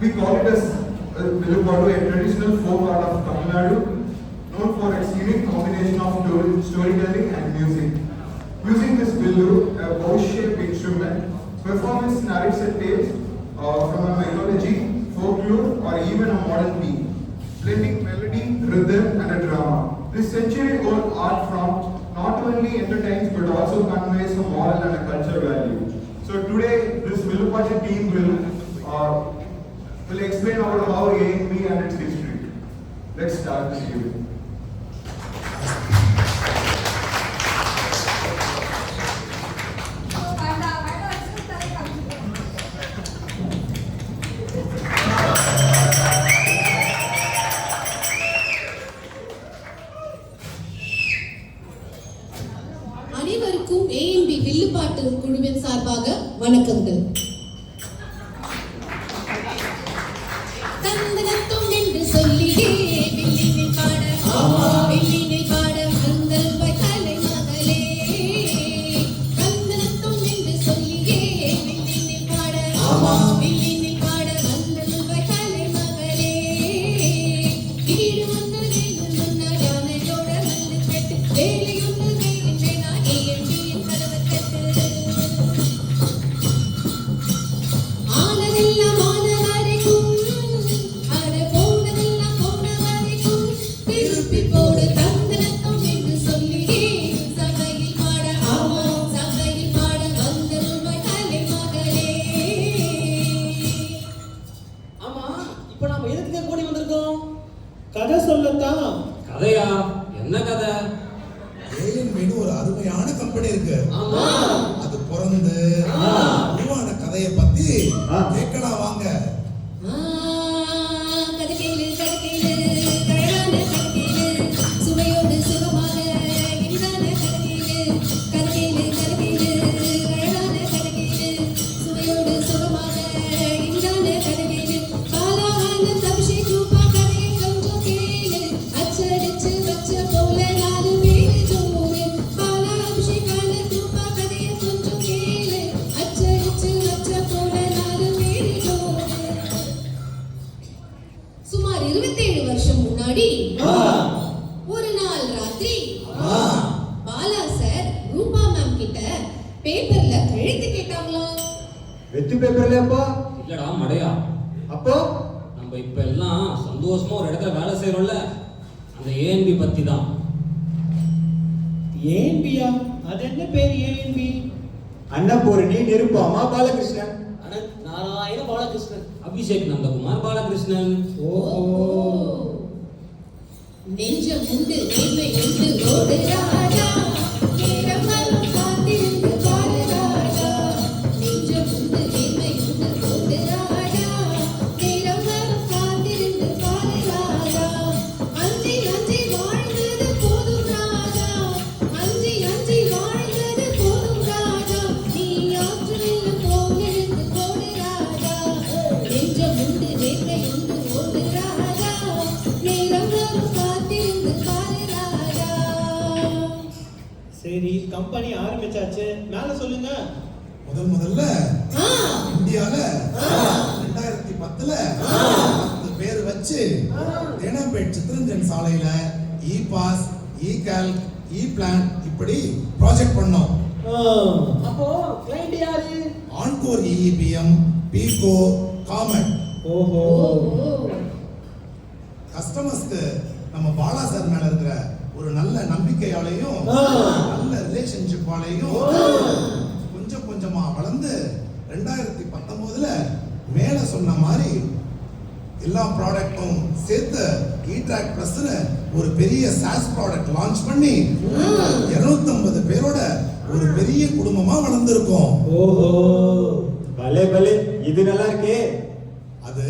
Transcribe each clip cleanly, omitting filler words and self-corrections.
We call it as Villupaatu, a traditional folk art of Tamil Nadu, known for its unique combination of storytelling and music. Using this villu, a bow-shaped instrument, performance narrates a tale from a mythology, folklore, or even a modern beat, blending melody, rhythm, and a drama. This century-old art form not only entertains but also conveys a moral and a cultural value. So today, this Villupaatu team will explain about how ANB and its history. Let's start this event. அனைவருக்கும் ANB வில்லுப்பாட்டு குழுவின் சார்பாக வணக்கங்கள். தந்தனத்தும் என்று சொல்லியே வில்லினை பாட வில்லினை பாட வந்தல் கலை மகளே. தந்தனத்தும் என்று சொல்லியே வில்லினை பாட வில்லினை பாட வந்தல் கலை மகளே. ஈடு ஒன்று வேணும் சொன்னால் யானையோட வந்து கேட்டு வேலை ஒன்று வேணும் வேணா ANBயின் கதவை கேட்டு. ஆனதெல்லாம் ஆன வரைக்கும் அட போனதெல்லாம் போன வரைக்கும் திருப்பி போடு தந்தனத்தம் என்று சொல்லியே சபையில் பாட சபையில் பாட வந்தருள்வாய் கலை மகளே. ஆமா, இப்போ நாம எதுக்கு கூடி வந்திருக்கோம்? கதை சொல்லத்தான். கதையா? என்ன கதை? ANBன்னு ஒரு அருமையான கம்பெனி இருக்கு. ஆமா, அது பிறந்து உருவான கதையை பத்தி கேட்கலாம் வாங்க. கதை கேளு கழகான கதை கேளு சுவையோடு சுகமாக இனிதான கதை கேளு. கதை கேளு கழகான கதை கேளு சுவையோடு சுகமாக இனிதான கதை கேளு. பாலானந்த அபிஷேக் ரூபா கதையை கொஞ்சம் கேளு. அச்சடிச்சு வச்ச போல நாலு பேரு ஜோரு. பாலா அபிஷேக் ஆனந்த் ரூபா கதையை கொஞ்சம் கேளு. அச்சடிச்சு வச்ச போல நாலு பேரு ஜோரு. சுமார் 27 வருஷம் முன்னாடி ஒரு நாள் ராத்திரி பாலா சார் ரூபா மேம் கிட்ட பேப்பர்ல எழுத்து கேட்டாங்களாம். வெத்து பேப்பர்ல அப்பா? இல்லடா மடையா. அப்போ நம்ம இப்ப எல்லாம் சந்தோஷமா ஒரு இடத்துல வேலை செய்யறோம்ல, அந்த ANB பத்தி தான். ஏன்பியா? அது என்ன பேர் ஏன்பி? அன்னபூரணி நிருப்பமா பாலகிருஷ்ணன். அனந்த் நாராயண பாலகிருஷ்ணன். அபிஷேக் நந்தகுமார் பாலகிருஷ்ணன். நெஞ்சம் உண்டு நேர்மை உண்டு ஓடு ராஜா நேரம் வரும் காத்திருந்து பாரு ராஜா. நெஞ்சம் உண்டு நேர்மை உண்டு ஓடு ராஜா நேரம் வரும் காத்திருந்து பாரு ராஜா. அஞ்சி அஞ்சி வாழ்ந்தது போதும் ராஜா அஞ்சி அஞ்சி வாழ்ந்தது போதும் ராஜா. நீ ஆற்றில் போலிருந்து போடு ராஜா. நெஞ்சம் உண்டு நேர்மை உண்டு ஓடு ராஜா நேரம் வரும் காத்திருந்து பாரு ராஜா. சரி, கம்பெனி ஆரம்பிச்சாச்சு, மேல சொல்லுங்க. முதல்ல இந்தியால 2010ல 10 பேர் வச்சு தேனாம்பேட் சித்ரஞ்சன் சாலையில இ-பாஸ், இ-கால்க், இ-பிளான் இப்படி ப்ராஜெக்ட் பண்ணோம். அப்போ கிளைண்ட் யாரு? ஆன்கோர் EEBM, பீகோ, காமெட். ஓஹோ, கஸ்டமர்ஸ்க்கு நம்ம பாலா சார் மேல இருக்கிற ஒரு நல்ல நம்பிக்கையாலையும் நல்ல ரிலேஷன்ஷிப்பாலையும் கொஞ்சம் கொஞ்சமா வளர்ந்து 2019ல மேல சொன்ன மாதிரி எல்லா ப்ராடக்ட்டும் சேர்த்து E-Track Pressன்னு ஒரு பெரிய SaaS ப்ராடக்ட் லான்ச் பண்ணி 250 பேரோட ஒரு பெரிய குடும்பமா வளர்ந்துருக்கோம். ஓஹோ, பலே பலே, இது நல்லா இருக்கே. அது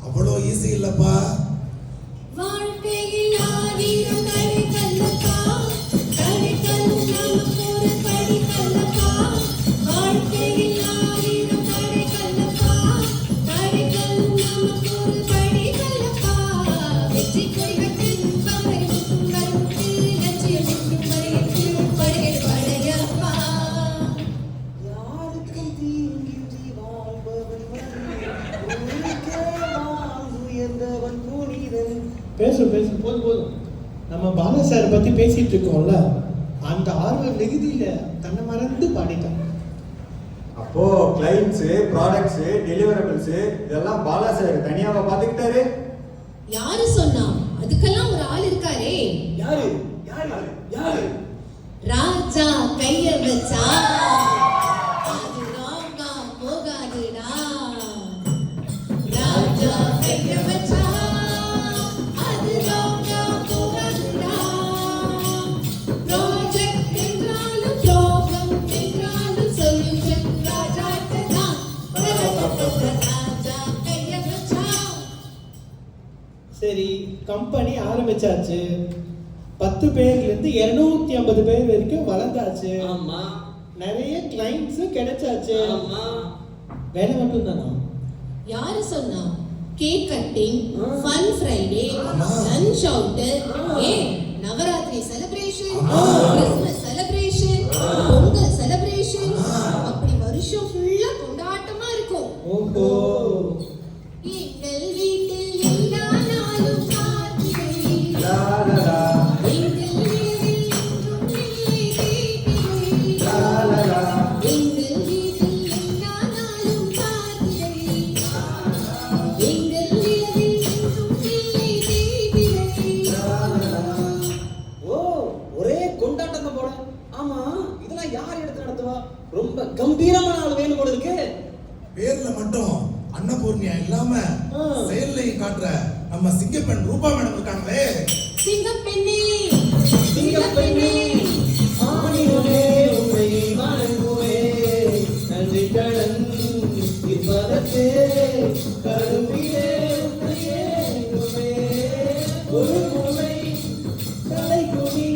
அவ்வளோ ஈஸி இல்லப்பா. வாழ்க்கையில் ஆயிரம் தடை கல்லப்பா தடைகளும் நமக்கு ஒரு படி கல்லப்பா. வாழ்க்கையில் ஆயிரம் தடை கல்லப்பா தடைகளும் நமக்கு ஒரு படி கல்லப்பா. வெற்றி கொடிகட்டில் பகை முற்றும் வரமுற்று லட்சியம் என்றும் வரையற்று படையெடு படையப்பா. யாருக்கும் தீங்கின்றி வாழ்பவன் போதும். நம்ம பாலா சார் பத்தி பேசிட்டு இருக்கோம்ல, அந்த ஆர்வ மிகுதியில தன்னை மறந்து பாடிட்டான். அப்போ கிளைண்ட்ஸ், ப்ராடக்ட்ஸ், டெலிவரபிள்ஸ் இதெல்லாம் பாலா சார் தனியாவா பாத்துக்கிட்டாரு? யாரு சொன்னா? அதுக்கெல்லாம் ஒரு ஆள் இருக்காரே. யாரு? ராஜா கைய வச்சா அது ராங்கா போகாதுடா. ராஜா கைய வச்சா அது ராங்கா போகாதுடா. ப்ராஜெக்ட் என்றாலும் ப்ராப்ளம் என்றாலும் சொல்யூஷன் ராஜாக்கு தான். ராஜா கைய வச்சா. சரி, கம்பெனி ஆரம்பிச்சாச்சு. 10 பேர்ல இருந்து 250 பேர் வரைக்கும் வளர்ந்தாச்சு. ஆமா. நிறைய கிளைண்ட்ஸ் கிடைச்சாச்சு. ஆமா. வேலை மட்டும் தானா? யாரு சொன்னா? Cake cutting, fun Friday, lunch out, Navaratri celebration, Christmas celebration, Pongal celebration, அப்படி வருஷம் ஃபுல்லா கொண்டாட்டமா இருக்கும். ஓஹோ. எங்கள் வீட்டில் எல்லா நாளும் கார்த்திகை. எங்கள் வீட்டில் என்றும் இல்லை தீபிகை. எங்கள் வீட்டில் எல்லா நாளும் கார்த்திகை. எங்கள் வீட்டில் என்றும் இல்லை தீபிகை. ஓ, ஒரே கொண்டாட்டம் போல. ஆமா, இதெல்லாம் யார் எடுத்து நடத்துவா? ரொம்ப கம்பீரமான ஆள் வேணும் போல இருக்கு. பேர்ல மட்டும் அன்னபூர்ணியா இல்லாம செயல்லையும் காட்டுற நம்ம சிங்கப்பெண் ரூபா மேடம் இருக்காங்களே. சிங்கப்பெண்ணே, சிங்கப்பெண்ணே, ஆணியோனே உம்மை வணங்குவேன். நன்றி கடன் இப்பதத்தே கருவிலே உம்மை ஏங்குவேன். ஒரு முறை தலைக்குடி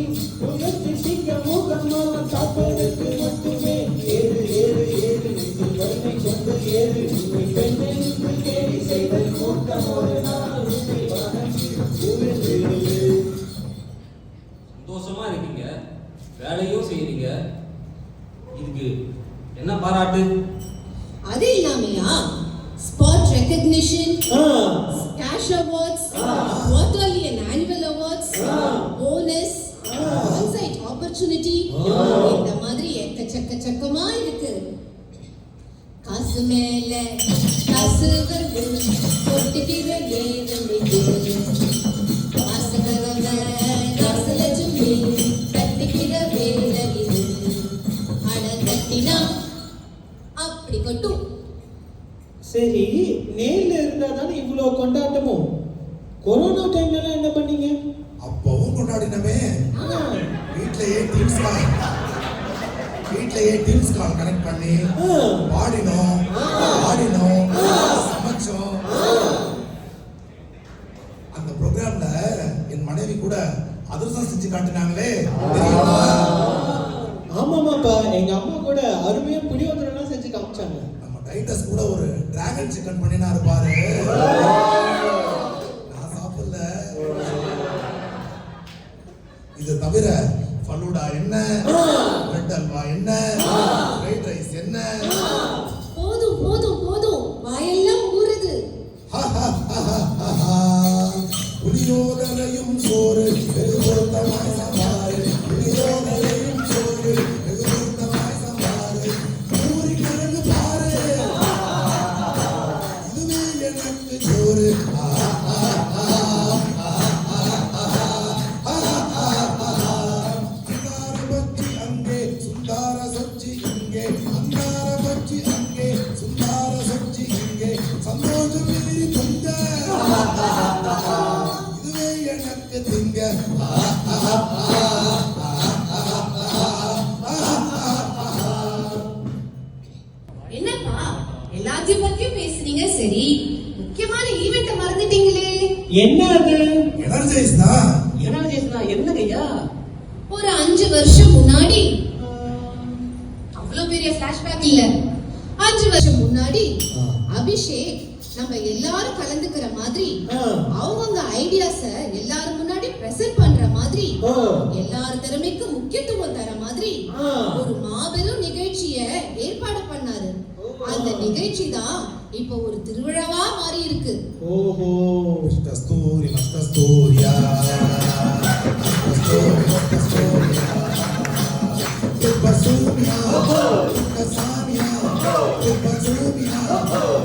முகத்தில் சிங்க முகமா காப்பதற்கு மட்டுமே. ஏறு ஏறு ஏறு நெஞ்சில் வறுமை கொண்டு ஏறு. உம்மை பெண்ணென்று கேலி செய்த கூட்டம் ஒரு நாள் உம்மை வணங்கி உயர்ந்திடுவே. சந்தோஷமா இருக்கீங்க, வேலையும் செய்றீங்க, இதுக்கு என்ன பாராட்டு? அது இல்லாமையா spot recognition, ah. cash awards, quarterly and annual awards, bonus, on-site opportunity, இந்த மாதிரி எக்கச்சக்கமா இருக்கு. காசு மேல காசு வந்து கொட்டுகிற நேரம் இது. காசு கதவ காசு லட்சுமி கட்டுகிற வேலை இது. அட கட்டினா அப்படி கொட்டும். சரி, நேர்ல இருந்தா தானே இவ்வளோ கொண்டாட்டமும். கொரோனா டைம்ல என்ன பண்ணீங்க? அப்பவும் கொண்டாடினமே. ஆ, வீட்லயே டீம்ஸ் கால் கனெக்ட் பண்ணி பாடினோம், சமைச்சோம். அந்த ப்ரோக்ராம்ல என் மனைவி கூட அதிர்ஷ்டம் செஞ்சு காட்டினாங்களே, தெரியுமா? ஆமாமாப்பா, எங்க அம்மா கூட அருமையா புளியோதரெல்லாம் செஞ்சு காமிச்சாங்க. நம்ம டைட்டஸ் கூட ஒரு டிராகன் சிக்கன் பண்ணினா இருப்பாரு. நான் சாப்பிடல. இது தவிர ஃபலூடா என்ன, பிரெட் அல்வா என்ன, ஃப்ரைட் ரைஸ் என்ன. போதும் போதும் போதும், வாயெல்லாம் ஊறுது. புளியோதரையும் சோறு வெகு பொருத்தமாய் சம்பாரு. புளியோதரையும் சோறு வெகு பொருத்தமாய் சம்பாரு. பூரி கிழங்கு பாரு, இதுவே எனக்கு சோறு. அந்தார பச்சி அங்கே சுந்தார சச்சி இங்கே. அந்தார பச்சி அங்கே சுந்தார சச்சி இங்கே. சந்தோஷம் மீறி கொஞ்ச இதுவே எனக்கு திங்க. என்னப்பா எல்லாத்தையும் பத்தியும் பேசுனீங்க, சரி முக்கியமான ஈவெண்ட்ட மறந்துட்டீங்களே. என்ன அது? எனர்ஜைஸ் தான். என்ன பேசுனா என்னங்கய்யா? ஒரு 5 வருஷம் முன்னாடி, அவ்வளவு பெரிய பிளாஷ்பேக் இல்ல, 5 வருஷம் முன்னாடி அபிஷேக் நம்ம எல்லாரும் கலந்துக்கிற மாதிரி அவங்க ஐடியாஸ எல்லாரும் முன்னாடி பிரசன்ட் பண்ற மாதிரி, எல்லார் திறமைக்கும் முக்கியத்துவம் தர மாதிரி ஒரு மாபெரும் நிகழ்ச்சிய ஏற்பாடு பண்ணாரு. அது அந்த நிகழ்ச்சி தான் இப்போ ஒரு திருவிழாவா மாறி இருக்கு. ஓஹோ. Mr. Story, Mr. Storia. Mr. Story, Mr. Storia. Super Sumia. Super Samia. Super Sumia.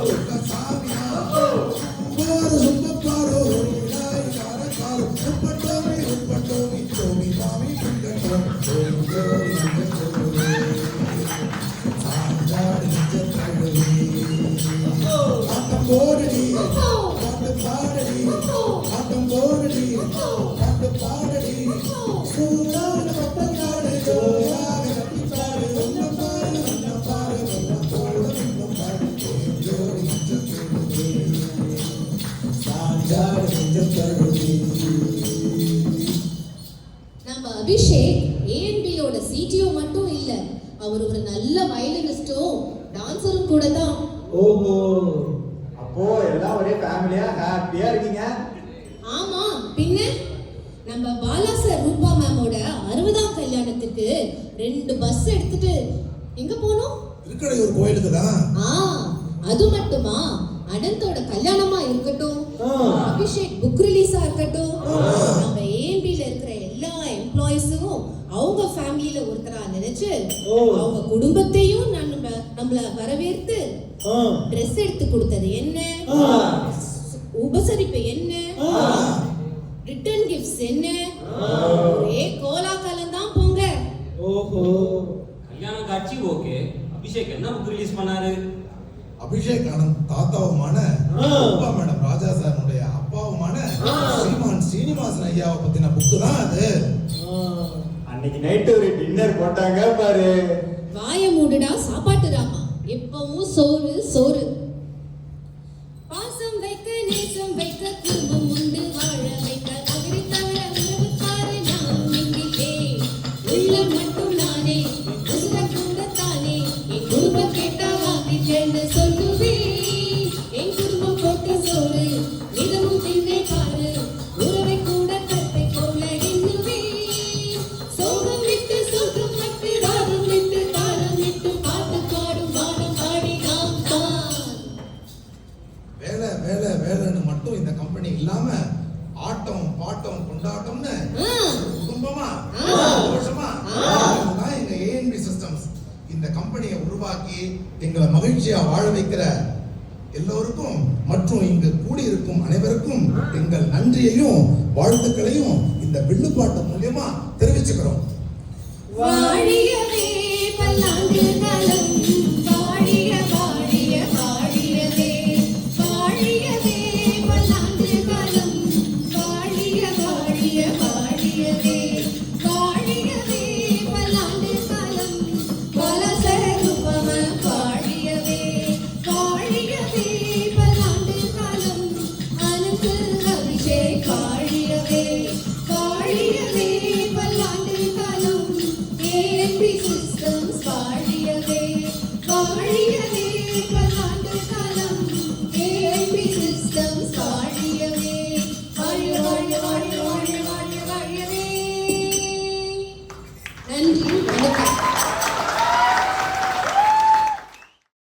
Super Samia. Paro, super paro. Ilai, kara, karo. Super Tommy, Tommy, Tommy, Pinka, Tommy, Sanjad, Ninja, Tadali. Atam Bodadi. Atam Padadi. Atam Bodadi. Atam Padadi. Sudan, Atam Padadi. Joya, Atam Padadi. Onna Padadi. Onna Padadi. Onna Padadi. Onna Padadi. Jodi, Ninja, Tadali. Sanjad, Ninja, Tadali. நம்ம Abhishek ஏஎன்பியோட CTO மட்டும் இல்ல, அவர் ஒரு நல்ல வயலினிஸ்டும் டான்சரும் கூட தான். ஓஹோ. அப்போ எல்லாம் ஒரே ஃபேமிலியா ஹாப்பியா இருக்கீங்க. ஆமா, பின்ன நம்ம பாலா சார் ரூபா மேமோட 60ஆம் கல்யாணத்துக்கு 2 பஸ் எடுத்துட்டு எங்க போனோம்? திருக்கடையூர் கோயிலுக்கு தான். அது மட்டுமா, அனந்தோட கல்யாணமா இருக்கட்டும், ஆ. அபிஷேக் புக் ரிலீஸா இருக்கட்டும், நம்ம ஏஎன்பில இருக்கிற எல்லா எம்ப்ளாயிஸும் அவங்க ஃபேமிலியில ஒருத்தரா நினைச்சு ஓ. அவங்க குடும்பத்தையும் நம்மள வரவேற்று ஆ. ட்ரெஸ் எடுத்து கொடுத்தது என்ன, ஆ. உபசரிப்பு என்ன, ஆ. ரிட்டர்ன் கிஃப்ட்ஸ் என்ன, ஒரே கோலாகலம் தான் போங்க. ஓஹோ. கல்யாண காட்சி ஓகே, அபிஷேக் என்ன புக் ரிலீஸ் பண்ணாரு? அபிஷேக் ஆனந்த் தாத்தாவுமான அப்பா மேடம் ராஜா சாருடைய அப்பாவுமான ஸ்ரீமான் ஸ்ரீனிவாசன் ஐயாவை பத்தின புக்கு தான் அது. அன்னைக்கு நைட்டு ஒரு டின்னர் போட்டாங்க பாரு. வாய மூடுடா சாப்பாட்டு ராமா, எப்பவும் சோறு சோறு. பாசம் வைக்க நேசம் வைக்க குடும்பம் உண்டு வாழ வைக்க அகரி தவிர உறவுக்கார நான் இங்கிலே உள்ளம் மட்டும் நானே உசுர கூட தானே என் குடும்பம் கேட்டா வாங்கி சேர்ந்து சொல்லுவேன். என் குடும்பம் போட்டு சோறு மிதமும் தின்னே பாரு, உறவை கூட கத்தை போல எண்ணுவேன். சோகம் விட்டு சொர்க்கம் விட்டு ராகம் விட்டு தாளம் விட்டு பாட்டு பாடும் வானம் பாடி நாம் தான். வேலை வேலை வேலைன்னு மட்டும் இந்த கம்பெனி இல்லாம ஆட்டம் பாட்டம் கொண்டாட்டம்னு குடும்பமா சந்தோஷமா இதுதான் எங்க ஏஎன்பி சிஸ்டம்ஸ். இந்த கம்பெனியை உருவாக்கி எங்களை மகிழ்ச்சியா வாழ வைக்கிற எல்லோருக்கும் மற்றும் இங்கு கூடியிருக்கும் அனைவருக்கும் எங்கள் நன்றியையும் வாழ்த்துக்களையும் இந்த வில்லுப்பாட்டு மூலியமா தெரிவிச்சுக்கிறோம். வாழியவே பல்லாண்டு